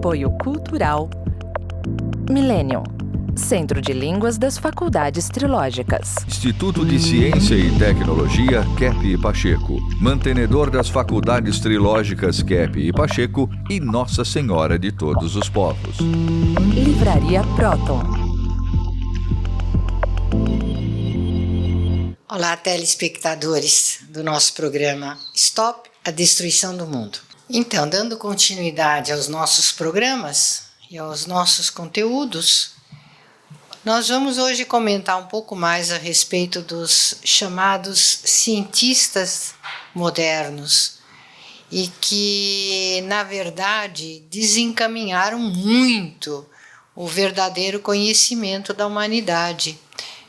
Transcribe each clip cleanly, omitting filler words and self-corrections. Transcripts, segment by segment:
Apoio Cultural Millennium, Centro de Línguas das Faculdades Trilógicas. Instituto de Ciência e Tecnologia Kepp e Pacheco, mantenedor das Faculdades Trilógicas Kepp e Pacheco e Nossa Senhora de Todos os Povos. Livraria Próton. Olá, telespectadores do nosso programa Stop a Destruição do Mundo. Então, dando continuidade aos nossos programas e aos nossos conteúdos, nós vamos hoje comentar um pouco mais a respeito dos chamados cientistas modernos e que, na verdade, desencaminharam muito o verdadeiro conhecimento da humanidade,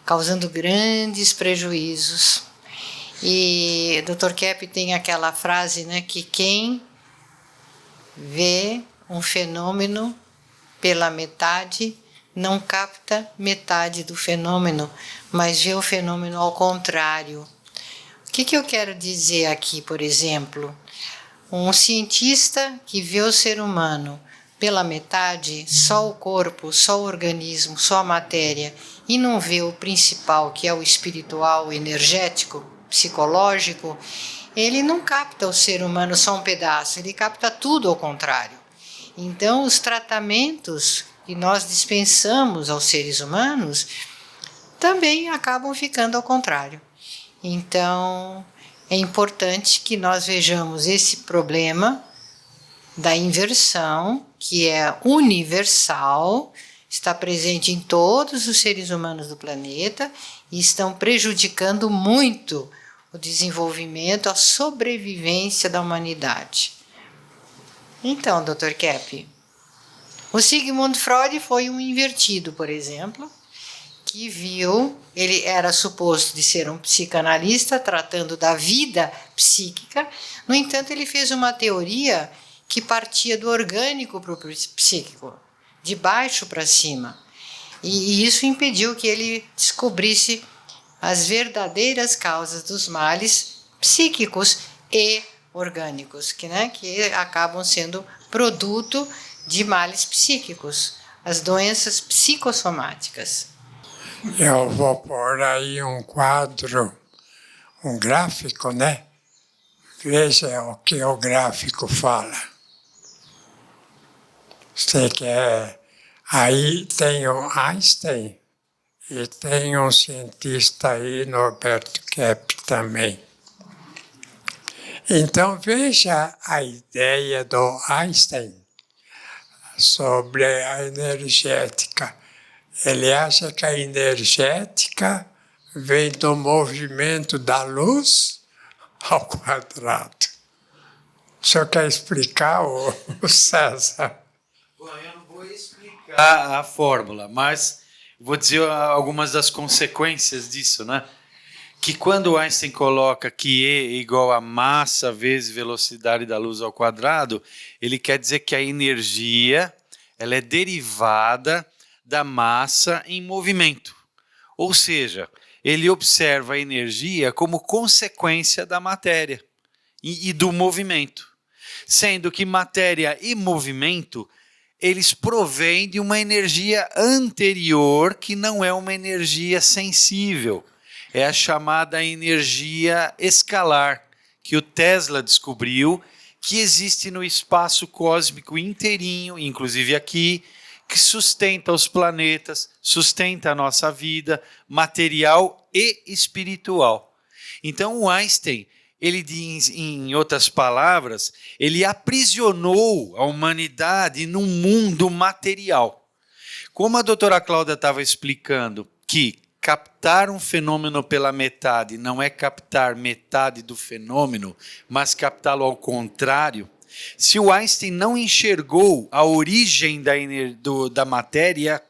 causando grandes prejuízos. E o Dr. Kepp tem aquela frase, né, que quem vê um fenômeno pela metade não capta metade do fenômeno, mas vê o fenômeno ao contrário. O que eu quero dizer aqui, por exemplo? Um cientista que vê o ser humano pela metade, só o corpo, só o organismo, só a matéria, e não vê o principal, que é o espiritual, o energético, psicológico, ele não capta o ser humano só um pedaço, ele capta tudo ao contrário. Então, os tratamentos que nós dispensamos aos seres humanos também acabam ficando ao contrário. Então, é importante que nós vejamos esse problema da inversão, que é universal, está presente em todos os seres humanos do planeta e estão prejudicando muito o desenvolvimento, a sobrevivência da humanidade. Então, Dr. Kepp, o Sigmund Freud foi um invertido, por exemplo, que viu, ele era suposto de ser um psicanalista tratando da vida psíquica, no entanto, ele fez uma teoria que partia do orgânico para o psíquico, de baixo para cima. E isso impediu que ele descobrisse as verdadeiras causas dos males psíquicos e orgânicos, que acabam sendo produto de males psíquicos, as doenças psicossomáticas. Eu vou pôr aí um quadro, um gráfico, né? Veja o que o gráfico fala. Você quer... Aí tem o Einstein e tem um cientista aí, Norberto Kepp, também. Então, veja a ideia do Einstein sobre a energética. Ele acha que a energética vem do movimento da luz ao quadrado. O senhor quer explicar, o César? Bom, eu não vou explicar a fórmula, mas vou dizer algumas das consequências disso, né? Que quando Einstein coloca que E é igual a massa vezes velocidade da luz ao quadrado, ele quer dizer que a energia ela é derivada da massa em movimento. Ou seja, ele observa a energia como consequência da matéria e do movimento. Sendo que matéria e movimento, eles provêm de uma energia anterior que não é uma energia sensível. É a chamada energia escalar, que o Tesla descobriu, que existe no espaço cósmico inteirinho, inclusive aqui, que sustenta os planetas, sustenta a nossa vida, material e espiritual. Então o Einstein, ele diz, em outras palavras, ele aprisionou a humanidade num mundo material. Como a doutora Cláudia estava explicando que captar um fenômeno pela metade não é captar metade do fenômeno, mas captá-lo ao contrário. Se o Einstein não enxergou a origem da matéria,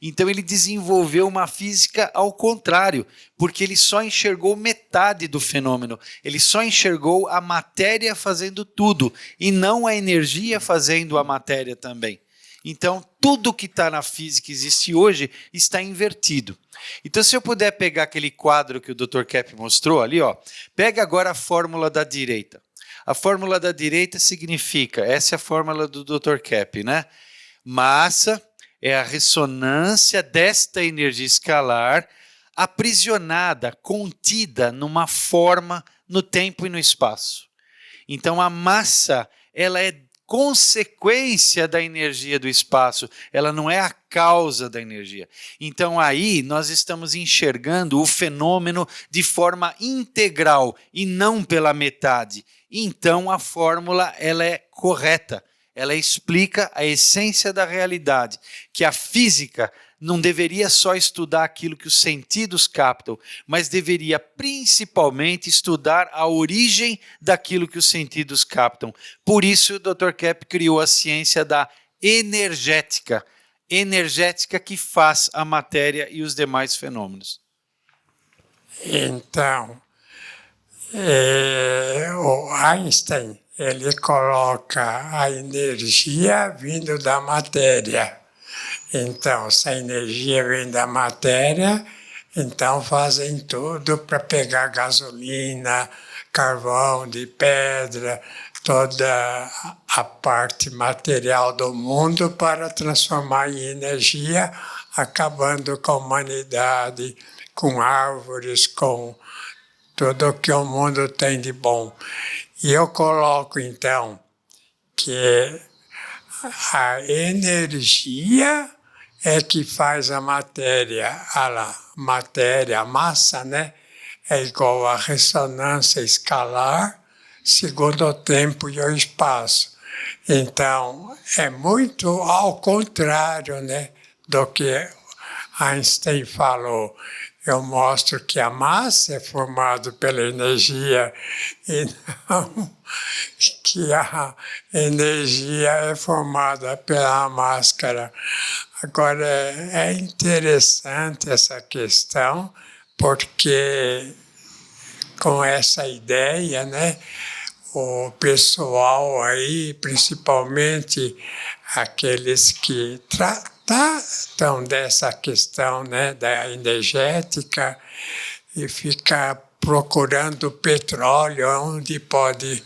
então ele desenvolveu uma física ao contrário, porque ele só enxergou metade do fenômeno, ele só enxergou a matéria fazendo tudo, e não a energia fazendo a matéria também. Então, tudo que está na física que existe hoje está invertido. Então, se eu puder pegar aquele quadro que o Dr. Kepp mostrou ali, ó, pega agora a fórmula da direita. A fórmula da direita significa, essa é a fórmula do Dr. Kepp, né? Massa é a ressonância desta energia escalar aprisionada, contida numa forma no tempo e no espaço. Então a massa, ela é consequência da energia do espaço, ela não é a causa da energia. Então aí nós estamos enxergando o fenômeno de forma integral e não pela metade. Então a fórmula ela é correta, ela explica a essência da realidade, que a física não deveria só estudar aquilo que os sentidos captam, mas deveria principalmente estudar a origem daquilo que os sentidos captam. Por isso, o Dr. Kepp criou a ciência da energética, energética que faz a matéria e os demais fenômenos. Então, o Einstein, ele coloca a energia vindo da matéria. Então, se a energia vem da matéria, então fazem tudo para pegar gasolina, carvão de pedra, toda a parte material do mundo para transformar em energia, acabando com a humanidade, com árvores, com tudo que o mundo tem de bom. E eu coloco, então, que a energia é que faz a matéria, a massa, né? É igual a ressonância escalar, segundo o tempo e o espaço. Então, é muito ao contrário, né, do que Einstein falou. Eu mostro que a massa é formada pela energia e não que a energia é formada pela máscara. Agora, é interessante essa questão, porque com essa ideia, né, o pessoal aí, principalmente aqueles que tratam dessa questão, né, da energética e fica procurando petróleo, onde pode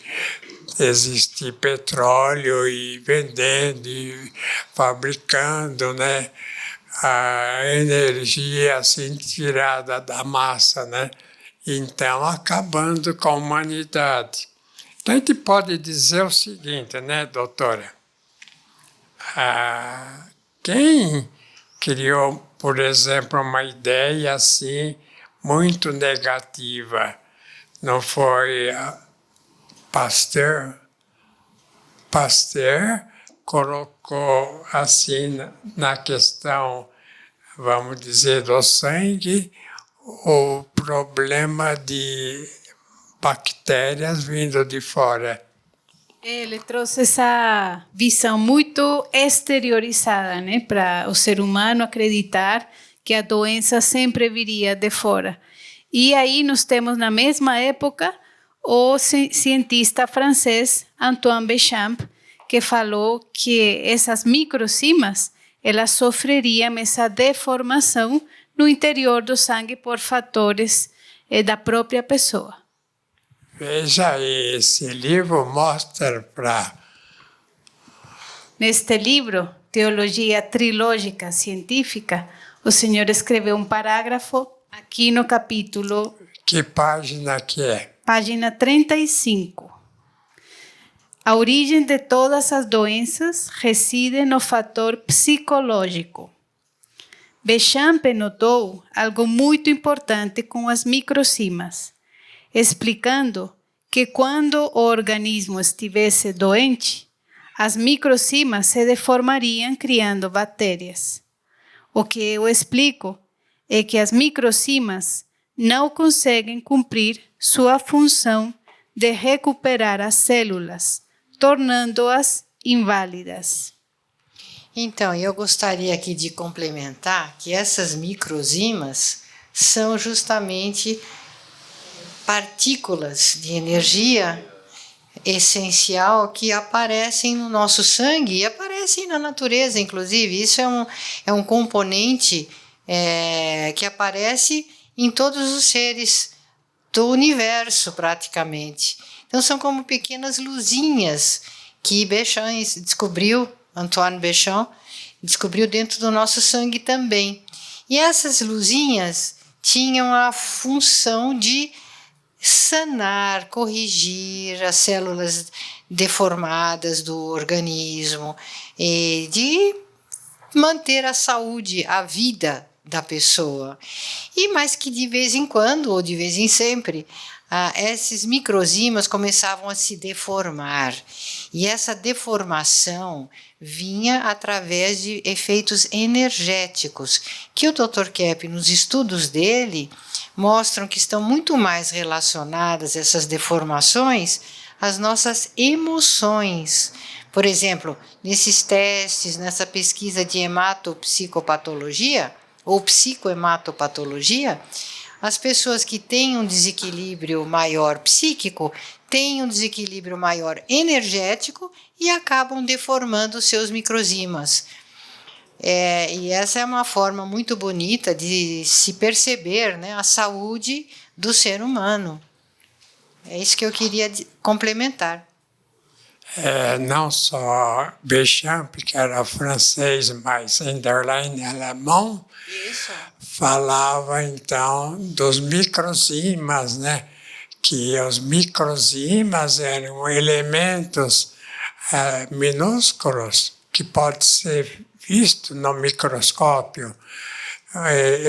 existir petróleo e vendendo e fabricando, né, a energia assim tirada da massa, né? Então, acabando com a humanidade. Então, a gente pode dizer o seguinte, né, doutora? Quem criou, por exemplo, uma ideia assim muito negativa não foi Pasteur? Pasteur colocou assim na questão, vamos dizer, do sangue, o problema de bactérias vindo de fora. Ele trouxe essa visão muito exteriorizada, né, para o ser humano acreditar que a doença sempre viria de fora. E aí nós temos, na mesma época, o cientista francês Antoine Béchamp, que falou que essas microcimas elas sofreriam essa deformação no interior do sangue por fatores da própria pessoa. Veja, esse livro mostra para... Neste livro, Teologia Trilógica Científica, o senhor escreveu um parágrafo aqui no capítulo... Que página que é? Página 35. A origem de todas as doenças reside no fator psicológico. Béchamp notou algo muito importante com as microcimas, explicando que quando o organismo estivesse doente, as microcimas se deformariam criando bactérias. O que eu explico é que as microcimas não conseguem cumprir sua função de recuperar as células, tornando-as inválidas. Então, eu gostaria aqui de complementar que essas microzimas são justamente partículas de energia essencial que aparecem no nosso sangue e aparecem na natureza, inclusive. Isso é um componente que aparece em todos os seres do universo, praticamente. Então são como pequenas luzinhas que Béchamp descobriu, Antoine Béchamp descobriu dentro do nosso sangue também. E essas luzinhas tinham a função de sanar, corrigir as células deformadas do organismo, e de manter a saúde, a vida da pessoa. E mais que de vez em quando, ou de vez em sempre, esses microzimas começavam a se deformar. E essa deformação vinha através de efeitos energéticos, que o Dr. Kepp, nos estudos dele, mostram que estão muito mais relacionadas, essas deformações, às nossas emoções. Por exemplo, nesses testes, nessa pesquisa de hematopsicopatologia, ou psicohematopatologia, as pessoas que têm um desequilíbrio maior psíquico têm um desequilíbrio maior energético e acabam deformando seus microzimas. E essa é uma forma muito bonita de se perceber, né, a saúde do ser humano. É isso que eu queria complementar. Não só Béchamp, que era francês, mas Enderlein alemão, Isso. falava então dos microzimas, né? Que os microzimas eram elementos minúsculos que pode ser visto no microscópio,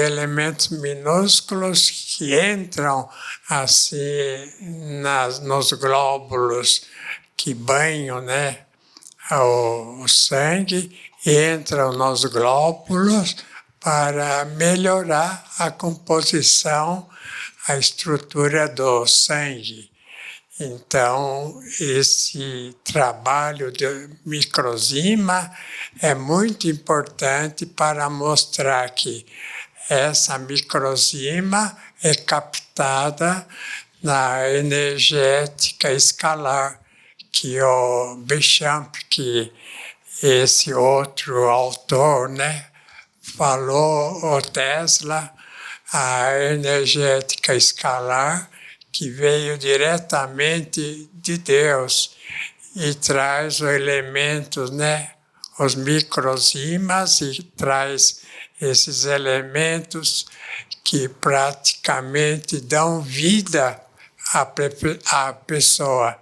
elementos minúsculos que entram assim nos glóbulos que banham, né, o sangue, entram nos glóbulos para melhorar a composição, a estrutura do sangue. Então, esse trabalho de microzima é muito importante para mostrar que essa microzima é captada na energética escalar, que o Béchamp, que esse outro autor, né, falou, o Tesla, a energética escalar, que veio diretamente de Deus e traz os elementos, né, os microzimas, e traz esses elementos que praticamente dão vida à pessoa.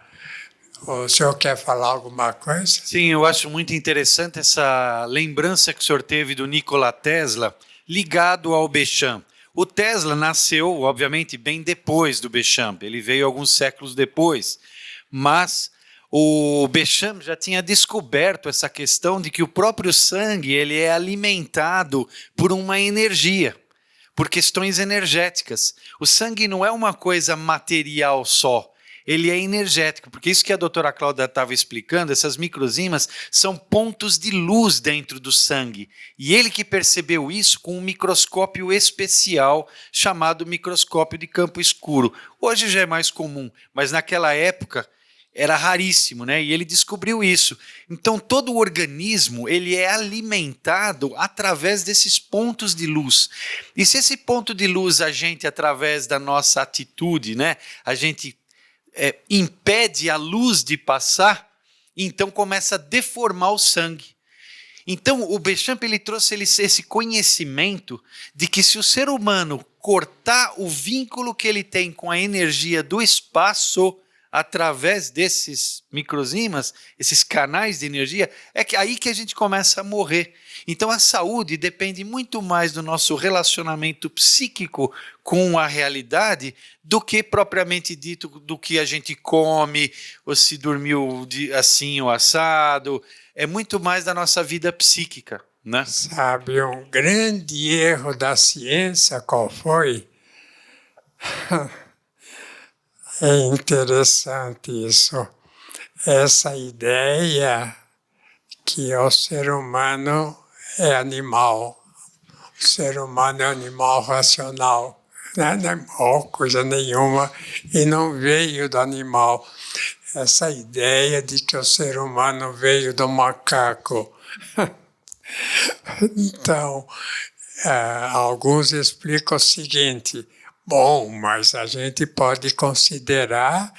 O senhor quer falar alguma coisa? Sim, eu acho muito interessante essa lembrança que o senhor teve do Nikola Tesla ligado ao Béchamp. O Tesla nasceu, obviamente, bem depois do Béchamp, ele veio alguns séculos depois, mas o Béchamp já tinha descoberto essa questão de que o próprio sangue ele é alimentado por uma energia, por questões energéticas. O sangue não é uma coisa material só, ele é energético, porque isso que a doutora Cláudia estava explicando, essas microzimas são pontos de luz dentro do sangue. E ele que percebeu isso com um microscópio especial chamado microscópio de campo escuro. Hoje já é mais comum, mas naquela época era raríssimo, né? E ele descobriu isso. Então todo o organismo ele é alimentado através desses pontos de luz. E se esse ponto de luz a gente, através da nossa atitude, né, a gente impede a luz de passar, então começa a deformar o sangue. Então o Béchamp ele trouxe esse conhecimento de que se o ser humano cortar o vínculo que ele tem com a energia do espaço através desses microzimas, esses canais de energia, é aí que a gente começa a morrer. Então a saúde depende muito mais do nosso relacionamento psíquico com a realidade do que propriamente dito do que a gente come, ou se dormiu assim ou assado. É muito mais da nossa vida psíquica, né? Sabe, um grande erro da ciência qual foi? É interessante isso. Essa ideia que o ser humano é animal. O ser humano é animal racional. Não é animal, coisa nenhuma, e não veio do animal. Essa ideia de que o ser humano veio do macaco. Então, alguns explicam o seguinte: bom, mas a gente pode considerar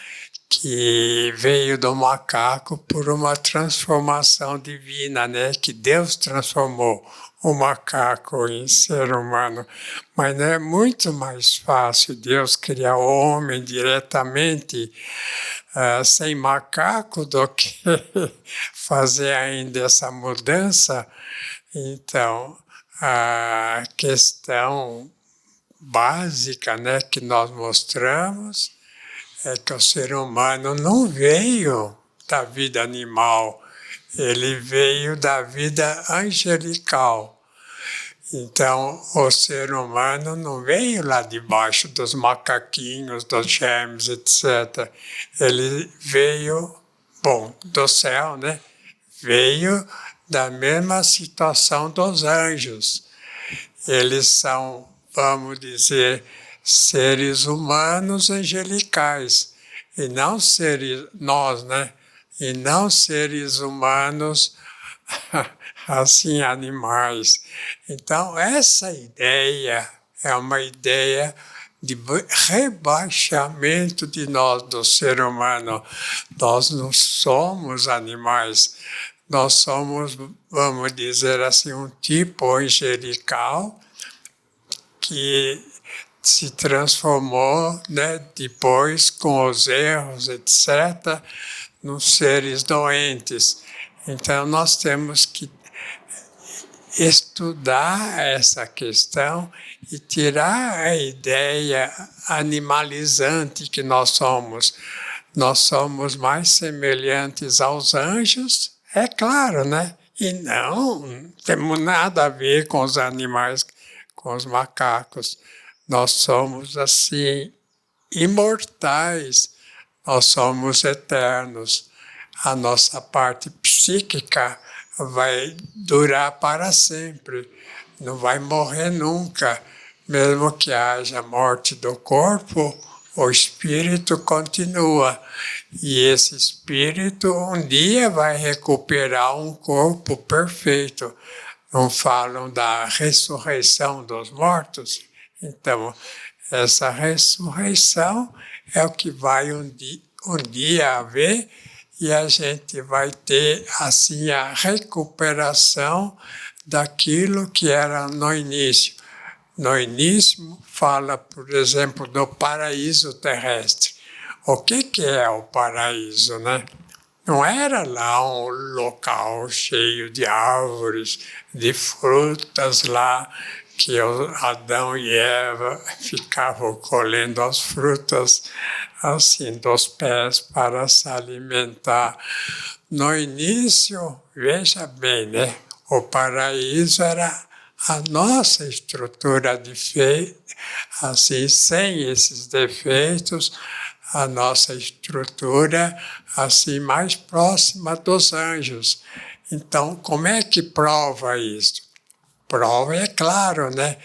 que veio do macaco por uma transformação divina, né? Que Deus transformou o macaco em ser humano. Mas é muito mais fácil Deus criar o homem diretamente sem macaco do que fazer ainda essa mudança. Então, a questão básica, né, que nós mostramos é que o ser humano não veio da vida animal, ele veio da vida angelical. Então, o ser humano não veio lá debaixo dos macaquinhos, dos germes, etc. Ele veio, do céu, né? Veio da mesma situação dos anjos. Eles são, vamos dizer, seres humanos angelicais, e não seres, nós, né? E não seres humanos assim, animais. Então, essa ideia é uma ideia de rebaixamento de nós, do ser humano. Nós não somos animais, nós somos, vamos dizer assim, um tipo angelical que se transformou, né, depois, com os erros, etc., nos seres doentes. Então, nós temos que estudar essa questão e tirar a ideia animalizante que nós somos. Nós somos mais semelhantes aos anjos, é claro, né? E não temos nada a ver com os animais, com os macacos. Nós somos, assim, imortais, nós somos eternos. A nossa parte psíquica vai durar para sempre, não vai morrer nunca. Mesmo que haja morte do corpo, o espírito continua. E esse espírito um dia vai recuperar um corpo perfeito. Não falam da ressurreição dos mortos? Então, essa ressurreição é o que vai um dia haver, e a gente vai ter, assim, a recuperação daquilo que era no início. No início, fala, por exemplo, do paraíso terrestre. O que é o paraíso, né? Não era lá um local cheio de árvores, de frutas lá, que Adão e Eva ficavam colhendo as frutas assim dos pés para se alimentar. No início, veja bem, né? O paraíso era a nossa estrutura de assim, sem esses defeitos, a nossa estrutura assim mais próxima dos anjos. Então, como é que prova isso? Prova, é claro, né?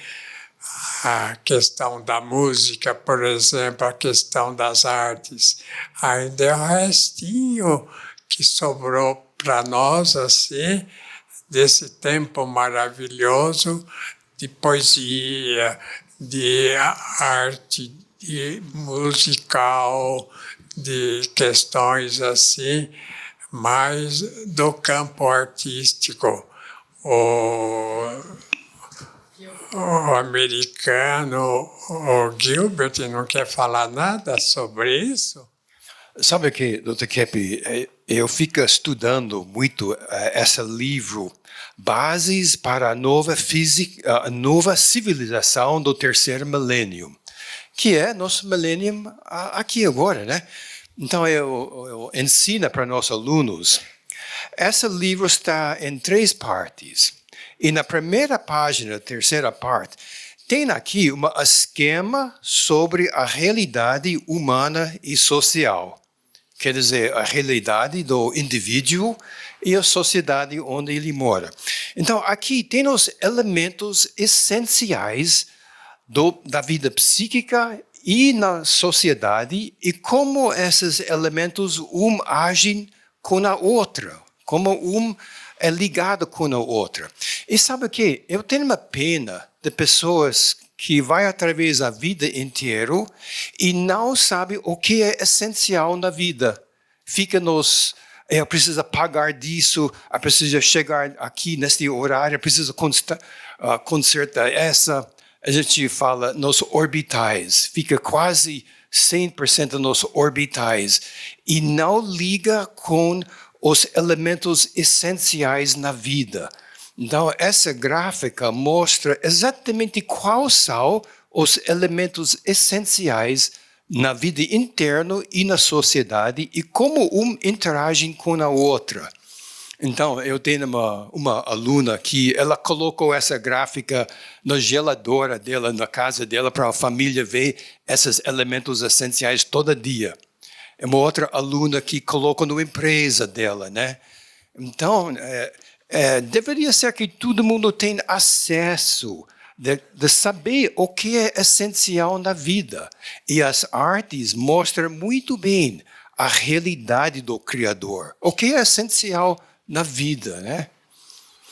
A questão da música, por exemplo, a questão das artes. Ainda é o restinho que sobrou para nós, assim, desse tempo maravilhoso de poesia, de arte de musical, de questões assim, mais do campo artístico. O americano, o Gilbert, não quer falar nada sobre isso? Sabe que, Dr. Keppe, eu fico estudando muito esse livro, Bases para a Nova Civilização do Terceiro Milênio, que é nosso milênio aqui agora, né? Então, eu ensino para nossos alunos. Esse livro está em 3 partes. E na primeira página, terceira parte, tem aqui um esquema sobre a realidade humana e social. Quer dizer, a realidade do indivíduo e a sociedade onde ele mora. Então, aqui tem os elementos essenciais da vida psíquica e na sociedade e como esses elementos agem com a outra, como é ligado com a outra. E sabe o quê? Eu tenho uma pena de pessoas que vai através da vida inteira e não sabe o que é essencial na vida. Fica eu preciso pagar disso, eu preciso chegar aqui neste horário, eu preciso consertar essa. A gente fala nos orbitais, fica quase 100% nos orbitais e não liga com os elementos essenciais na vida. Então, essa gráfica mostra exatamente quais são os elementos essenciais na vida interna e na sociedade e como interage com a outra. Então, eu tenho uma aluna que ela colocou essa gráfica na geladora dela, na casa dela, para a família ver esses elementos essenciais todo dia. É uma outra aluna que colocou na empresa dela, né? Então, deveria ser que todo mundo tenha acesso de saber o que é essencial na vida. E as artes mostram muito bem a realidade do Criador. O que é essencial na vida, né?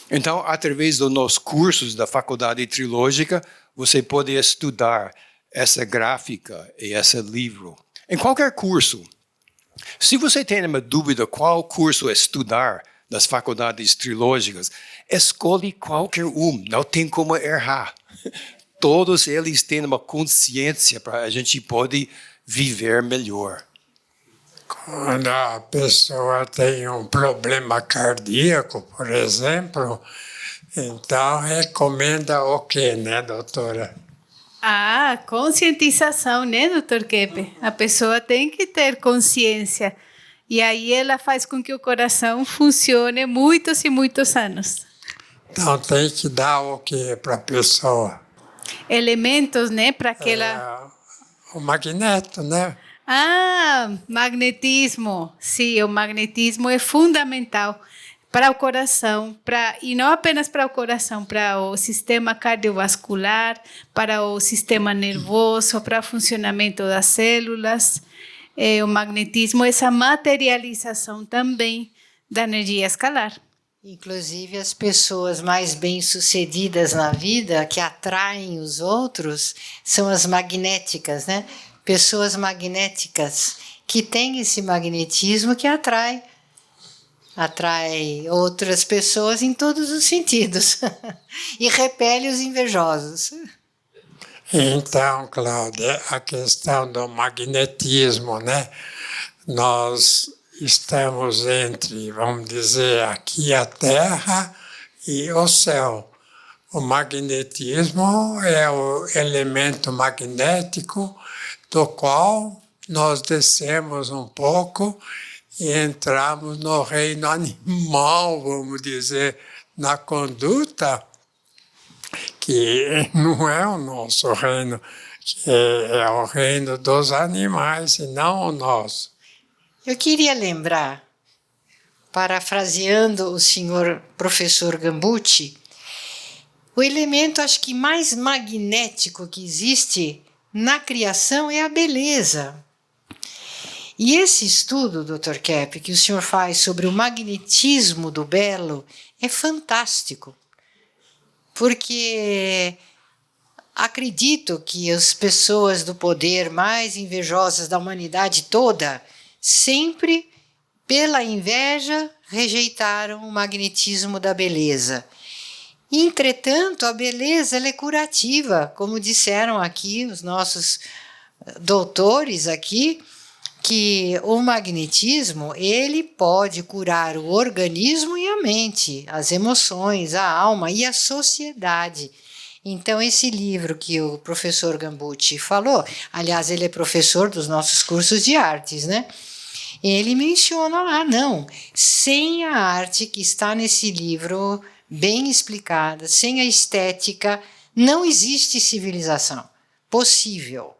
Então, através dos nossos cursos da Faculdade Trilógica, você pode estudar essa gráfica e esse livro. Em qualquer curso, se você tem uma dúvida qual curso estudar das faculdades trilógicas, escolhe qualquer não tem como errar. Todos eles têm uma consciência para a gente poder viver melhor. Quando a pessoa tem um problema cardíaco, por exemplo, então recomenda o quê, né, doutora? Conscientização, né, doutor Keppe? A pessoa tem que ter consciência. E aí ela faz com que o coração funcione muitos e muitos anos. Então tem que dar o quê para a pessoa? Elementos, né, para aquela... O magneto, né? Magnetismo. Sim, o magnetismo é fundamental para o coração, e não apenas para o coração, para o sistema cardiovascular, para o sistema nervoso, para o funcionamento das células. O magnetismo, essa materialização também da energia escalar. Inclusive, as pessoas mais bem-sucedidas na vida, que atraem os outros, são as magnéticas, né? Pessoas magnéticas que têm esse magnetismo que atrai outras pessoas em todos os sentidos e repele os invejosos. Então, Cláudia, a questão do magnetismo, né? Nós estamos entre, vamos dizer, aqui a Terra e o céu. O magnetismo é o elemento magnético do qual nós descemos um pouco e entramos no reino animal, vamos dizer, na conduta, que não é o nosso reino, que é o reino dos animais e não o nosso. Eu queria lembrar, parafraseando o senhor professor Gambucci, o elemento acho que mais magnético que existe na criação é a beleza. E esse estudo, Dr. Keppe, que o senhor faz sobre o magnetismo do belo é fantástico, porque acredito que as pessoas do poder mais invejosas da humanidade toda sempre, pela inveja, rejeitaram o magnetismo da beleza. Entretanto, a beleza ela é curativa, como disseram aqui os nossos doutores aqui, que o magnetismo ele pode curar o organismo e a mente, as emoções, a alma e a sociedade. Então, esse livro que o professor Gambucci falou, aliás, ele é professor dos nossos cursos de artes, né? Ele menciona lá, não, sem a arte que está nesse livro bem explicada, sem a estética, não existe civilização possível.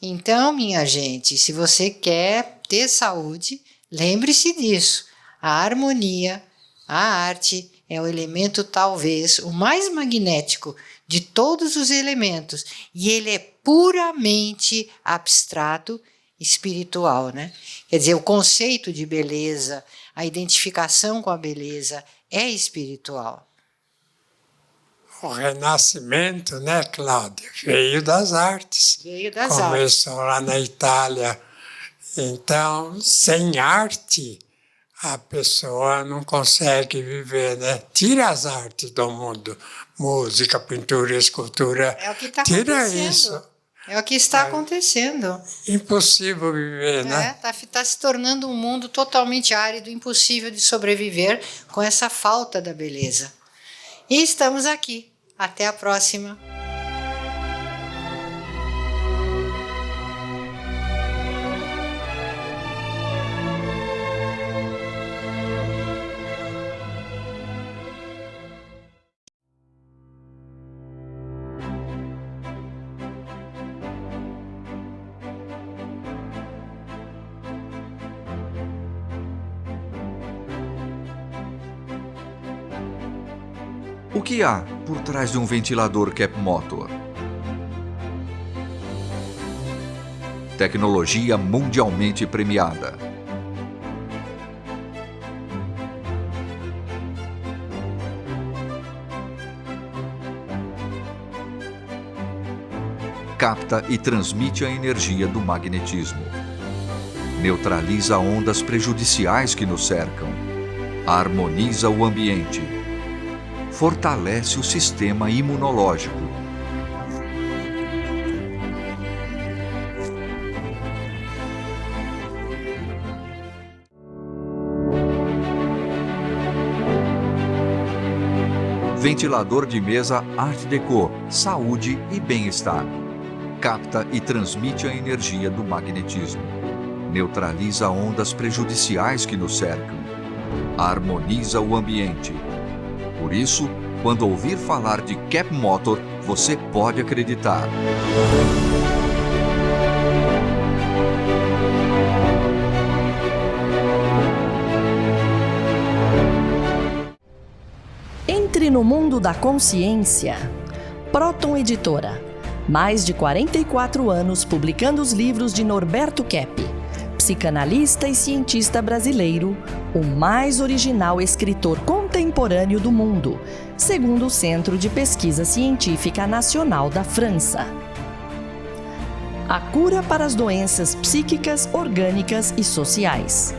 Então, minha gente, se você quer ter saúde, lembre-se disso. A harmonia, a arte é o elemento talvez o mais magnético de todos os elementos e ele é puramente abstrato, espiritual, né? Quer dizer, o conceito de beleza, a identificação com a beleza é espiritual. o Renascimento, né, Cláudia? Veio das artes. Veio das artes. Começou lá na Itália. Então, sem arte, a pessoa não consegue viver, né? Tira as artes do mundo. Música, pintura, escultura. É o que está Tira acontecendo. isso. É o que está acontecendo. Impossível viver, né? Tá se tornando um mundo totalmente árido, impossível de sobreviver com essa falta da beleza. E estamos aqui. Até a próxima. O que há por trás de um ventilador Cap Motor? Tecnologia mundialmente premiada. Capta e transmite a energia do magnetismo. Neutraliza ondas prejudiciais que nos cercam. Harmoniza o ambiente. Fortalece o sistema imunológico. Ventilador de mesa Art Deco, saúde e bem-estar. Capta e transmite a energia do magnetismo. Neutraliza ondas prejudiciais que nos cercam. Harmoniza o ambiente. Por isso, quando ouvir falar de Cap Motor, você pode acreditar. Entre no mundo da consciência. Próton Editora. Mais de 44 anos publicando os livros de Norberto Kepp, psicanalista e cientista brasileiro, o mais original escritor contemporâneo do mundo, segundo o Centro de Pesquisa Científica Nacional da França. A cura para as doenças psíquicas, orgânicas e sociais.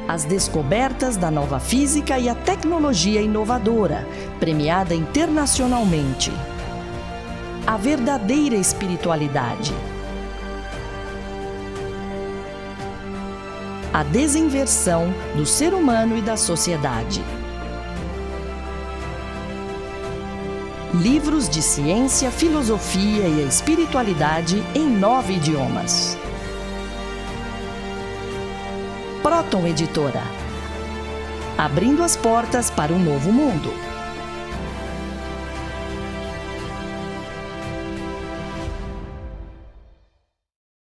As descobertas da nova física e a tecnologia inovadora, premiada internacionalmente. A verdadeira espiritualidade. A desinversão do ser humano e da sociedade. Livros de ciência, filosofia e espiritualidade em 9 idiomas. Próton Editora. Abrindo as portas para um novo mundo.